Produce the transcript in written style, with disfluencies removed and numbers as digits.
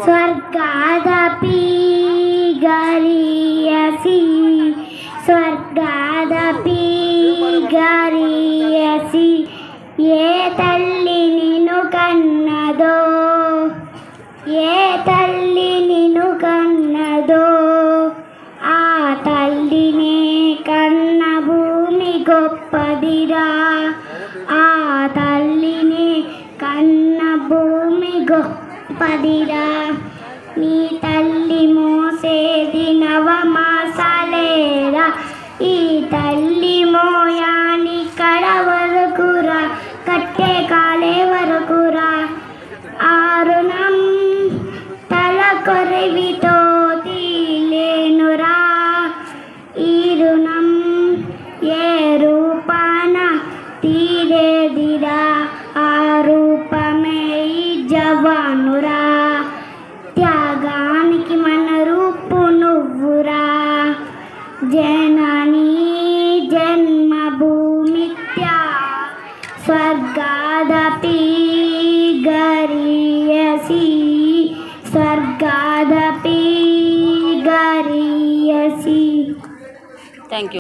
ಸ್ವರ್ಗಾದಪಿ ಗರಿಯಸಿ ಸ್ವರ್ಗಾದಪಿ ಗರಿಯಸಿ ఏ తల్లి నిన్ను కన్నదో ఏ తల్లి నిన్ను కన్నదో ఆ తల్లినే కన్న భూమి గొప్పదిరా ఆ తల్లినే కన్న భూమి గొప్పదిరా నీ తల్లి మోసేది నవమాసాలేరా ఈ తల్లి మోయాని కడ వరకురా కట్టే కాలే వరకురా ఆ రుణం తల కొరివితో తీలేనురా ఈ రుణం ఏ రూపాన తీరేదిరా ఆ రూపమే ఈ జవానురా త్యాగానికి మన రూపు నువ్వురా జననీ జన్మభూమిత్యా స్వర్గాదపి గరీయసి స్వర్గాదపి గరీయసి. Thank you.